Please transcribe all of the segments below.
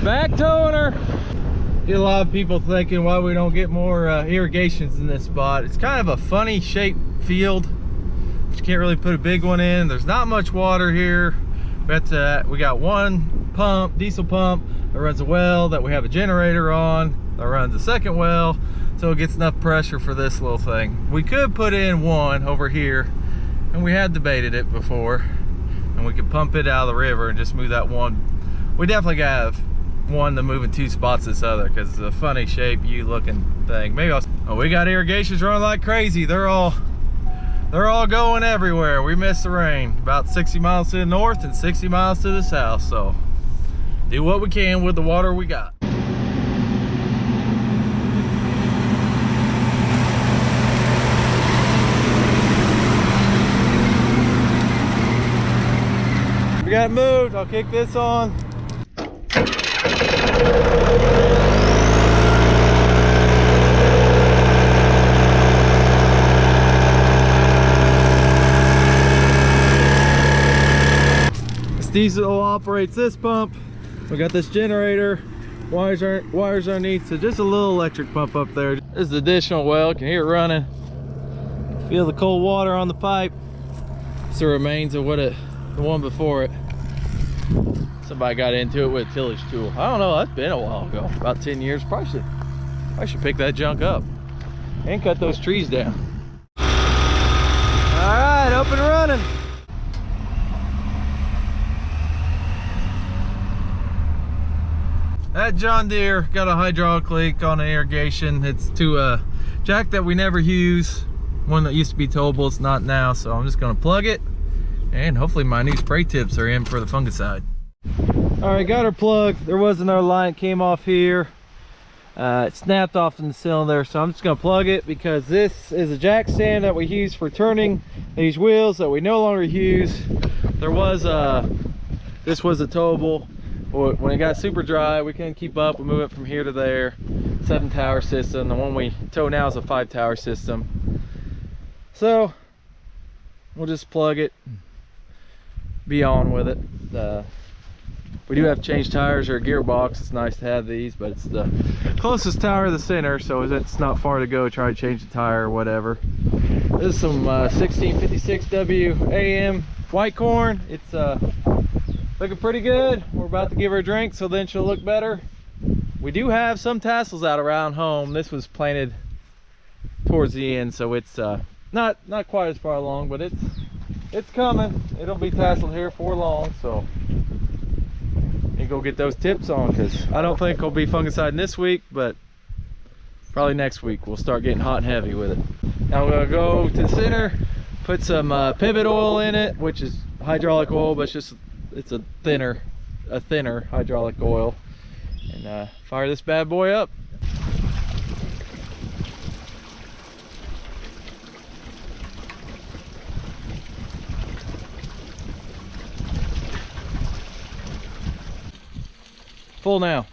Back towing her. Get a lot of people thinking why we don't get more irrigations in this spot. It's kind of a funny shaped field. You can't really put a big one in. There's not much water here. We got one pump, diesel pump, that runs a well that we have a generator on, that runs a second well, so it gets enough pressure for this little thing. We could put in one over here, and we had debated it before, and we could pump it out of the river and just move that one. We definitely gotta have one to move in two spots this other, because it's a funny shape looking thing. Maybe we got irrigations running like crazy. They're all going everywhere. We missed the rain. About 60 miles to the north and 60 miles to the south, so do what we can with the water we got. We got it moved. I'll kick this on. Diesel operates this pump. We got this generator, wires underneath, so just a little electric pump up there. This is the additional well. You can hear it running. Feel the cold water on the pipe. It's the remains of the one before it. Somebody got into it with a tillage tool. I don't know, that's been a while ago, about 10 years. I should pick that junk up and cut those trees down. All right, up and running. That John Deere got a hydraulic leak on the irrigation. It's to a jack that we never use, one that used to be towable. It's not now, so I'm just gonna plug it, and hopefully my new spray tips are in for the fungicide. All right, got her plugged. There was another line that came off here. It snapped off in the cylinder, so I'm just gonna plug it, because this is a jack stand that we use for turning these wheels that we no longer use. There was this was a towable. When it got super dry, we couldn't keep up. We moved it from here to there. 7-tower system. The one we tow now is a 5-tower system. So we'll just plug it, be on with it. We do have to change tires or a gearbox. It's nice to have these, but it's the closest tower to the center, so it's not far to go. Try to change the tire or whatever. This is some 1656W AM white corn. It's looking pretty good. We're about to give her a drink, so then she'll look better. We do have some tassels out around home. This was planted towards the end, so it's not quite as far along, but it's coming. It'll be tasseled here for long, so you go get those tips on, because I don't think we'll be fungiciding this week, but probably next week we'll start getting hot and heavy with it. Now I'm gonna go to the center, put some pivot oil in it, which is hydraulic oil, but it's a thinner hydraulic oil, and fire this bad boy up. Full now.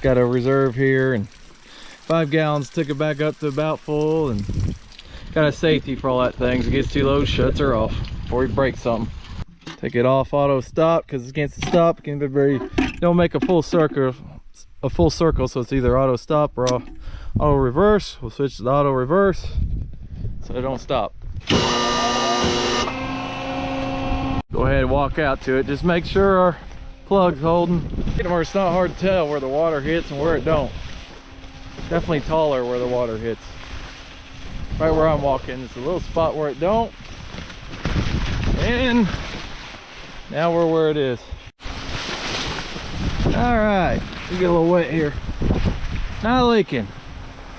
Got a reserve here, and 5 gallons, took it back up to about full, and got a safety for all that thing. If it gets too low, shuts her off before you break something. Take it off auto stop, because it's against the stop. It can be don't make a full circle, so it's either auto stop or auto reverse. We'll switch to the auto reverse so it don't stop. Go ahead and walk out to it. Just make sure our plug's holding. Where it's not hard to tell where the water hits and where it don't. It's definitely taller where the water hits. Right where I'm walking, it's a little spot where it don't, and now we're where it is. All right, we get a little wet here. Not leaking.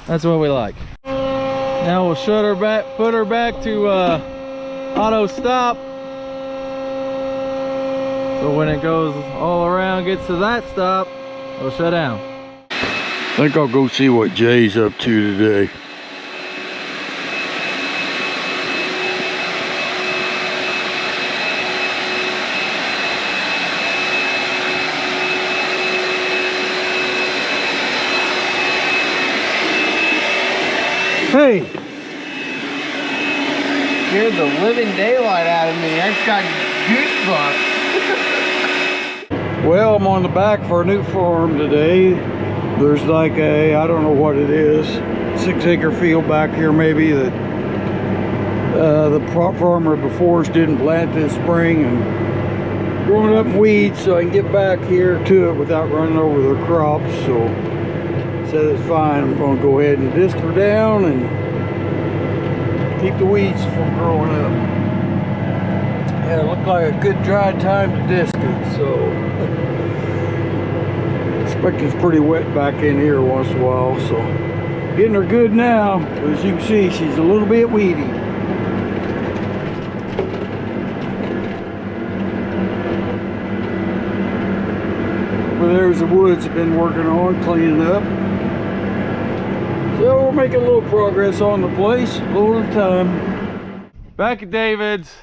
That's what we like. Now we'll shut her back, put her back to auto stop. So when it goes all around, gets to that stop, it'll shut down. I think I'll go see what Jay's up to today. Hey! Scared the living daylight out of me. I just got goosebumps. Well, I'm on the back for a new farm today. There's like a, I don't know what it is, 6-acre field back here maybe that the farmer before us didn't plant this spring, and growing up weeds, so I can get back here to it without running over the crops. So said it's fine. I'm going to go ahead and disc her down and keep the weeds from growing up. Yeah, it looked like a good dry time to disc it, so I expect it's pretty wet back in here once in a while. So getting her good now. As you can see, she's a little bit weedy. Over there's the woods I've been working on cleaning up. So we're making a little progress on the place, a little at a time. Back at David's.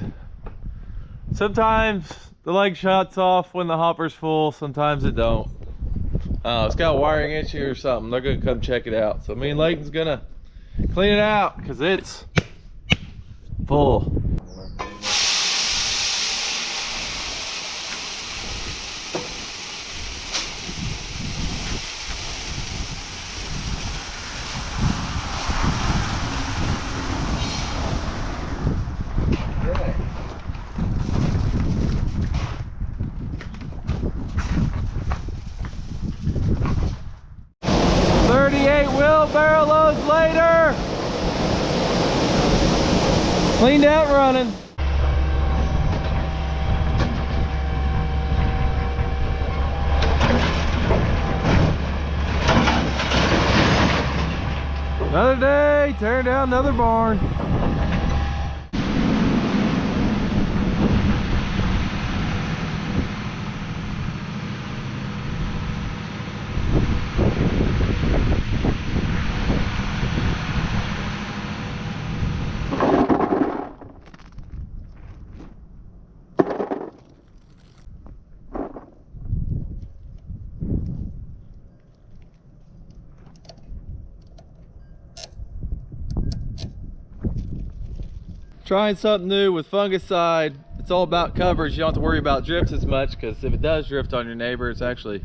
Sometimes the leg shuts off when the hopper's full, sometimes it don't. It's got a wiring issue or something. They're gonna come check it out. So me and Layton's gonna clean it out because it's full. Wheelbarrow loads later. Cleaned out running. Another day, tearing down another barn. Trying something new with fungicide. It's all about coverage. You don't have to worry about drift as much, because if it does drift on your neighbor, it's actually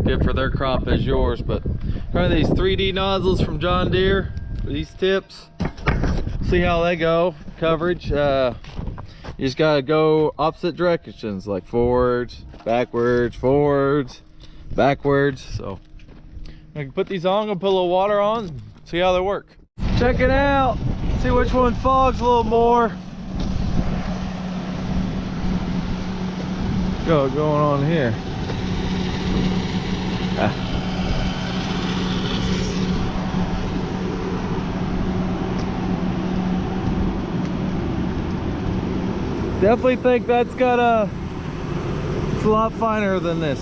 good for their crop as yours. But trying these 3D nozzles from John Deere, these tips, see how they go. Coverage, you just gotta go opposite directions, like forwards, backwards, backwards. So I can put these on, I'm gonna put a little water on, see how they work. Check it out. See which one fogs a little more. Going on here. Definitely think that's got it's a lot finer than this.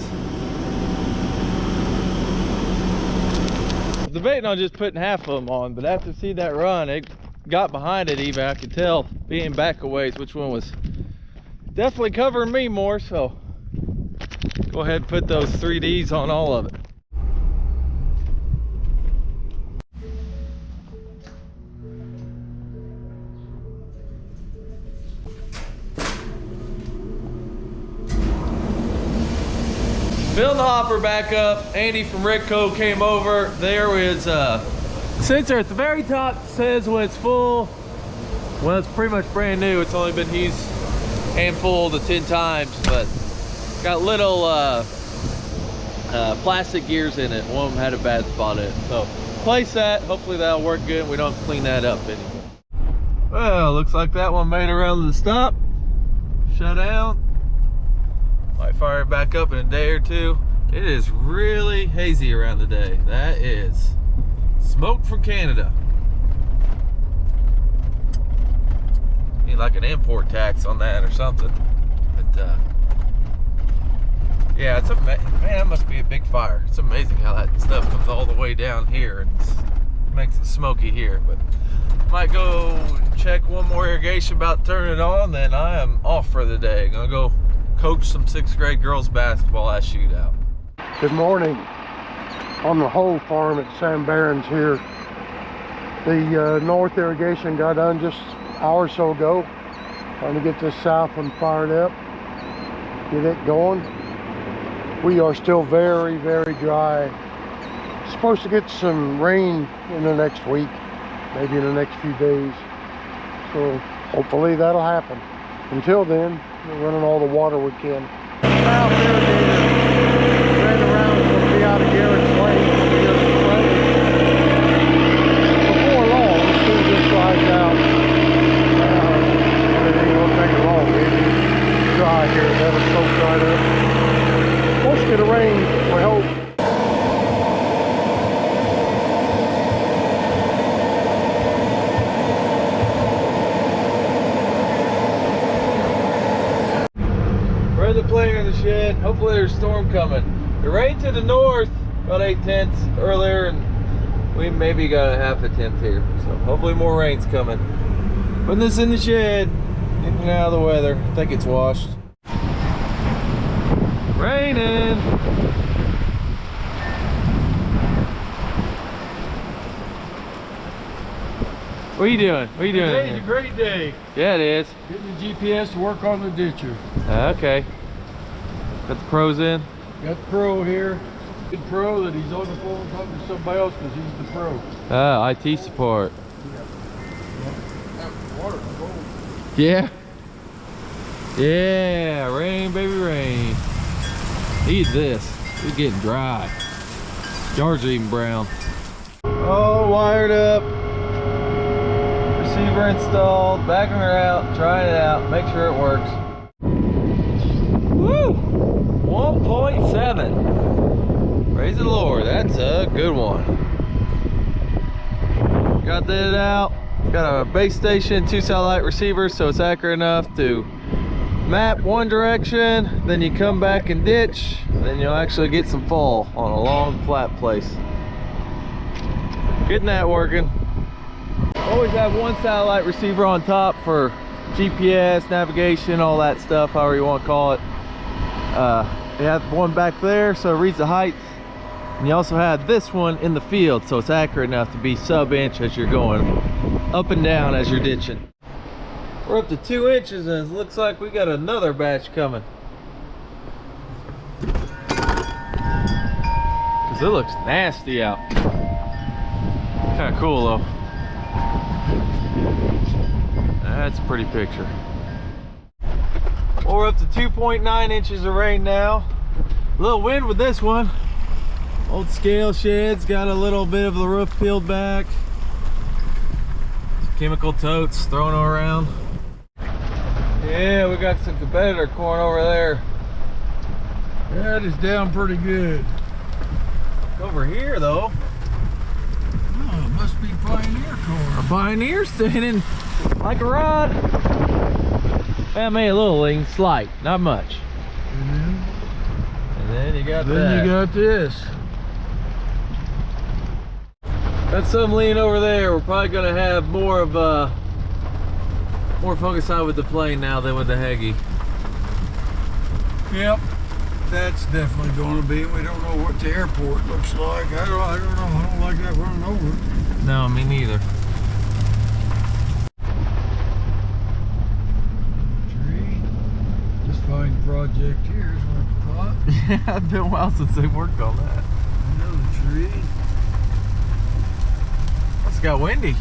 Debating on just putting half of them on, but after seeing that run, it got behind it even. I could tell being back a ways which one was definitely covering me more, so go ahead and put those 3Ds on all of it. Filling the hopper back up. Andy from Ridco came over. There is a sensor at the very top, says when it's full. Well, it's pretty much brand new. It's only been used a handful to 10 times, but got little plastic gears in it. One of them had a bad spot in it. So place that. Hopefully that'll work good. We don't have to clean that up anymore. Well, looks like that one made it around to the stop. Shut down. Might fire it back up in a day or two. It is really hazy around the day. That is smoke from Canada. Need like an import tax on that or something. But yeah, it's man, that must be a big fire. It's amazing how that stuff comes all the way down here and makes it smoky here. But might go and check one more irrigation about turning it on, then I am off for the day. Gonna go coach some 6th grade girls basketball at shootout. Good morning. On the whole farm at Sam Barron's here. The north irrigation got done just an hour or so ago. Trying to get this south one fired up, get it going. we are still very, very dry. Supposed to get some rain in the next week, maybe in the next few days. So hopefully that'll happen. Until then, we're running all the water we can. Mouth irrigator ran around, will be out of Garrett's Lake. Before long, as soon as this dries out, everything won't take long. It's dry here, never so dried up. Supposed to get a rain, we hope. The planer in the shed. Hopefully there's a storm coming. It rained to the north about 8/10 earlier, and we maybe got a half a tenth here. So hopefully more rain's coming. Putting this in the shed, getting it out of the weather. I think it's washed. Raining. What are you doing? What are you doing? Today's a great day. Yeah, it is. Getting the GPS to work on the ditcher. Okay. Got the pros in. Got the pro here. Good pro that he's on the phone talking to somebody else because he's the pro. Ah, IT support. Yeah. Yeah, rain, baby, rain. Need this. It's getting dry. Yard's even brown. Oh, wired up. Receiver installed. Backing her out. Trying it out. Make sure it works. Woo! 1.7. Praise the Lord. That's a good one. Got that out. Got a base station, 2 satellite receivers, so it's accurate enough to map one direction, then you come back and ditch, then you'll actually get some fall on a long flat place. Getting that working. Always have one satellite receiver on top for GPS, navigation, all that stuff, however you want to call it. You have one back there so it reads the height, and you also have this one in the field so it's accurate enough to be sub-inch as you're going up and down as you're ditching. We're up to 2 inches and it looks like we got another batch coming. Cause it looks nasty out. Kind of cool though. That's a pretty picture. Well, we're up to 2.9 inches of rain now. A little wind with this one. Old scale shed's got a little bit of the roof peeled back. Some chemical totes thrown around. Yeah, we got some competitor corn over there. That is down pretty good. Over here though. Oh, it must be Pioneer corn. A Pioneer standing like a rod. I made a little lean, slight, not much. And then you got Then you got this. Got some lean over there. We're probably gonna have more of more fungicide with the plane now than with the Heggie. Yep, that's definitely going to be. We don't know what the airport looks like. I don't know. I don't like that running over. No, me neither. Tree. Just fine project here is what I thought. Yeah, it's been a while since they worked on that. Another tree. It's got windy.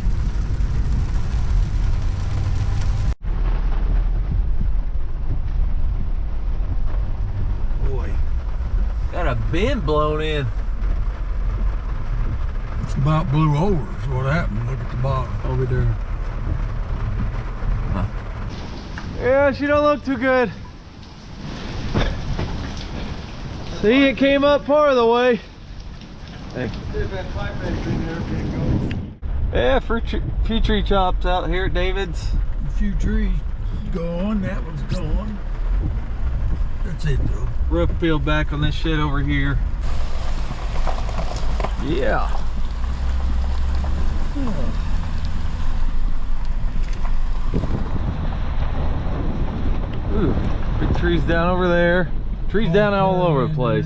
Boy, Got a bend blown in. it's about blew over is what happened. Look at the bottom. Over there. Huh. Yeah, she don't look too good. See, it came up part of the way. Thank you. Yeah, few tree chops out here at David's. A few trees gone. That one's gone. That's it though. Roof peeled back on this shed over here. Yeah. Ooh, big trees down over there. Trees down all over the place.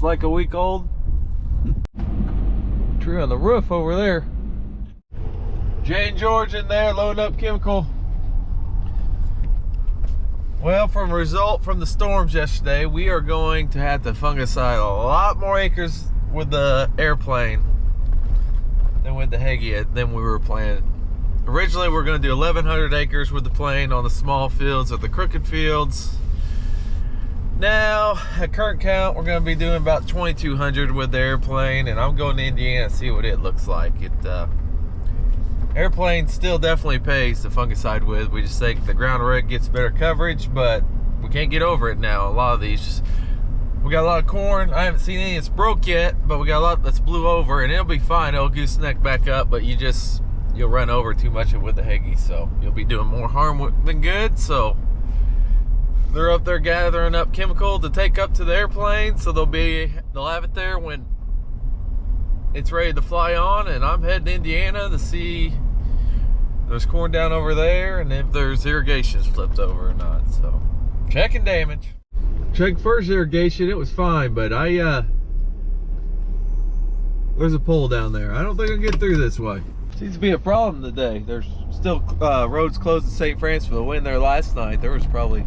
like a week old. Tree on the roof over there. Jay and George in there loading up chemical. Well, from a result from the storms yesterday, we are going to have to fungicide a lot more acres with the airplane than with the Heggie than we were planning. Originally, we were going to do 1,100 acres with the plane on the small fields or the crooked fields. Now, at current count, we're going to be doing about 2,200 with the airplane, and I'm going to Indiana to see what it looks like. Airplane still definitely pays to fungicide with. We just think the ground rig gets better coverage, but we can't get over it now. A lot of these, we got a lot of corn. I haven't seen any that's broke yet, but we got a lot that's blew over, and it'll be fine. It'll gooseneck back up, but you'll run over too much with the Heggie, so you'll be doing more harm than good. So they're up there gathering up chemical to take up to the airplane, so they'll have it there when it's ready to fly on. And I'm heading to Indiana to see there's corn down over there and if there's irrigations flipped over or not. So checking damage. Check first irrigation, it was fine, but there's a pole down there. I don't think I can get through this way. Seems to be a problem today. There's still roads closed in St. France for the wind there last night. There was probably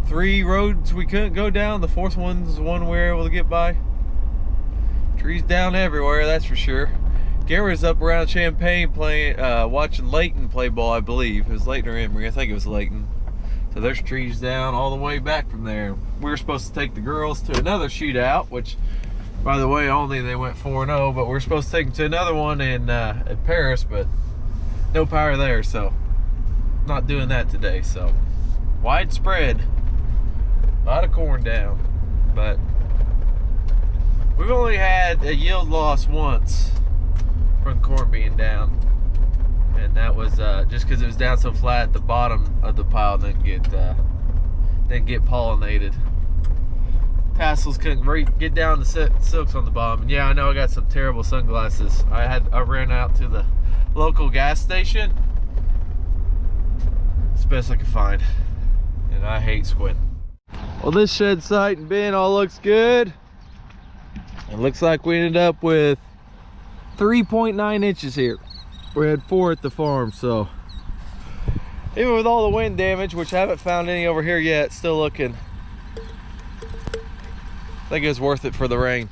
3 roads we couldn't go down. The 4th one's one we were able to get by. Trees down everywhere, that's for sure. Gary was up around Champaign playing, watching Layton play ball, I believe. It was Layton or Emory, I think it was Layton. So there's trees down all the way back from there. We were supposed to take the girls to another shootout, which, by the way, only they went 4-0, but we're supposed to take them to another one in at Paris, but no power there, so not doing that today. So widespread, a lot of corn down, but we've only had a yield loss once from corn being down, and that was just because it was down so flat at the bottom of the pile, didn't get pollinated. Tassels couldn't get down the silks on the bottom. And yeah, I know I got some terrible sunglasses. I ran out to the local gas station. It's the best I could find, and I hate squinting. Well, this shed site and bin all looks good. It looks like we ended up with 3.9 inches here. We had 4 at the farm, so even with all the wind damage, which I haven't found any over here yet, still looking, I think it was worth it for the rain.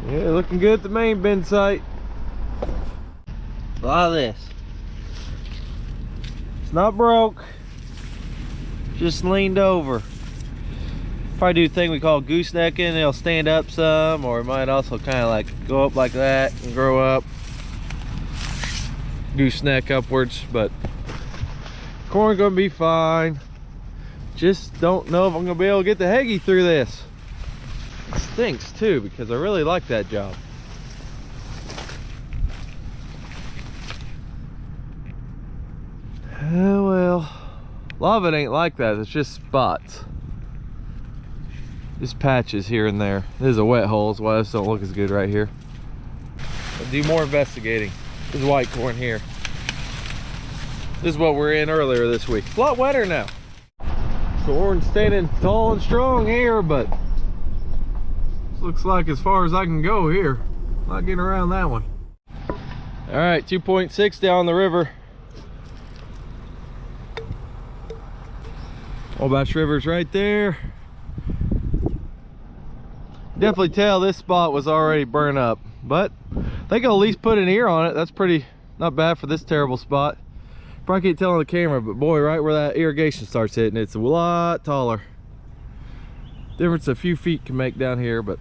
Yeah, looking good at the main bin site. A lot of this. It's not broke, just leaned over. Probably do a thing we call goosenecking. It'll stand up some, or it might also kind of like go up like that and grow up, gooseneck upwards. But corn gonna be fine. Just don't know if I'm gonna be able to get the Heggie through this. It stinks too, because I really like that job. Oh well, a lot of it ain't like that. It's just spots. Just patches here and there. This is a wet hole, that's why this don't look as good right here. I'll do more investigating. This is white corn here. This is what we're in earlier this week. It's a lot wetter now. Corn standing tall and strong here, but this looks like as far as I can go here. Not getting around that one. All right, 2.6 down the river. Wabash River's right there. Definitely tell this spot was already burned up, but I think I'll at least put an ear on it. That's pretty not bad for this terrible spot. Probably can't tell on the camera, but boy, right where that irrigation starts hitting, it's a lot taller. Difference a few feet can make down here, but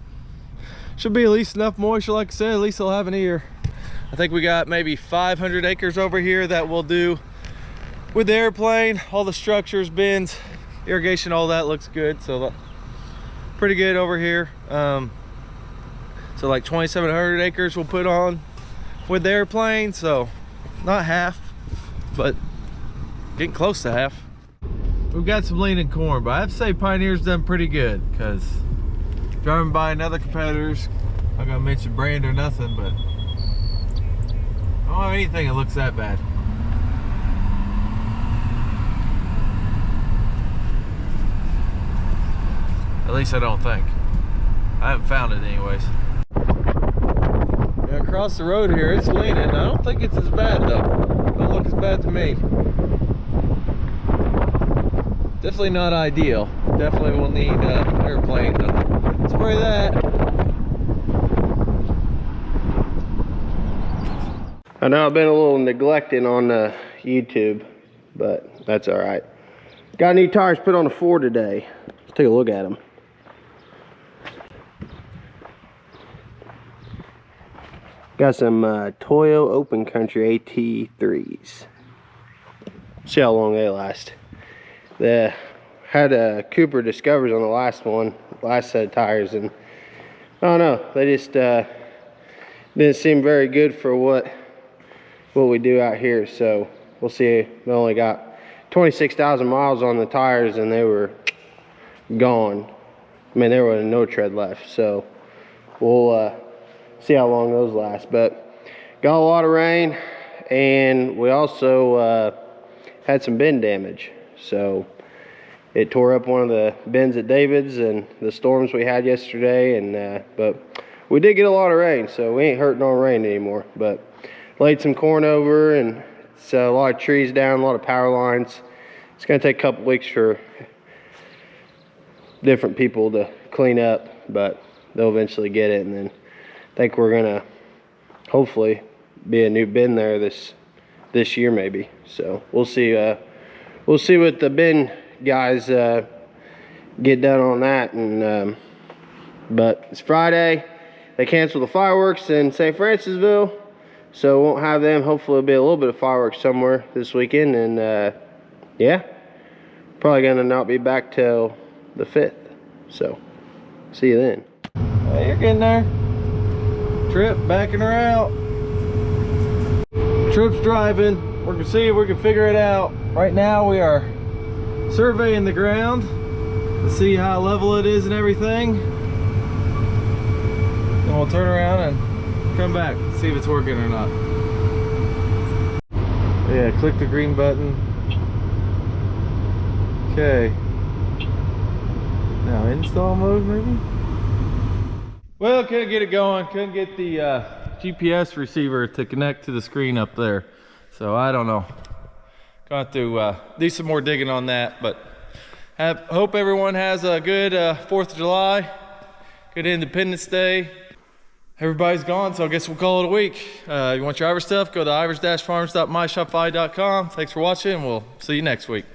should be at least enough moisture. Like I said, at least I'll have an ear. I think we got maybe 500 acres over here that we'll do with the airplane. All the structures, bins, irrigation, all that looks good. So pretty good over here. So like 2,700 acres we'll put on with the airplane. So not half, but getting close to half. We've got some leaning corn, but I have to say Pioneer's done pretty good, because driving by another competitors, I'm not gonna mention brand or nothing, but I don't have anything that looks that bad. At least I don't think. I haven't found it anyways. Yeah, across the road here, it's leaning. I don't think it's as bad though. Don't look as bad to me. Definitely not ideal. Definitely will need airplane to spray that. I know I've been a little neglecting on YouTube, but that's all right. Got new tires put on the Ford today. Let's take a look at them. Got some Toyo Open Country AT3s. See how long they last. They had Cooper Discovers on the last set of tires, and I don't know, they just didn't seem very good for what we do out here. So we'll see. We only got 26,000 miles on the tires and they were gone. I mean, there was no tread left. So we'll see how long those last. But got a lot of rain, and we also had some bin damage. So it tore up one of the bins at David's and the storms we had yesterday. And but we did get a lot of rain, so we ain't hurting on rain anymore. But laid some corn over, and it's a lot of trees down, a lot of power lines. It's gonna take a couple weeks for different people to clean up, but they'll eventually get it. And then I think we're gonna hopefully be a new bin there this year maybe. So we'll see what the bin guys get done on that. And but it's Friday. They canceled the fireworks in St. Francisville, so won't have them. Hopefully there'll be a little bit of fireworks somewhere this weekend. And yeah, probably gonna not be back till the 5th. So see you then. Hey, you're getting there. Trip backing her out. Trip's driving. We're gonna see if we can figure it out. Right now we are surveying the ground to see how level it is and everything. Then we'll turn around and come back, see if it's working or not. Yeah, click the green button. Okay. Now install mode maybe? Well, couldn't get it going. Couldn't get the GPS receiver to connect to the screen up there. So I don't know. Gonna have to do some more digging on that. But hope everyone has a good 4th of July. Good Independence Day. Everybody's gone, so I guess we'll call it a week. You want your Ivers stuff? Go to ivers-farms.myshopify.com. Thanks for watching, and we'll see you next week.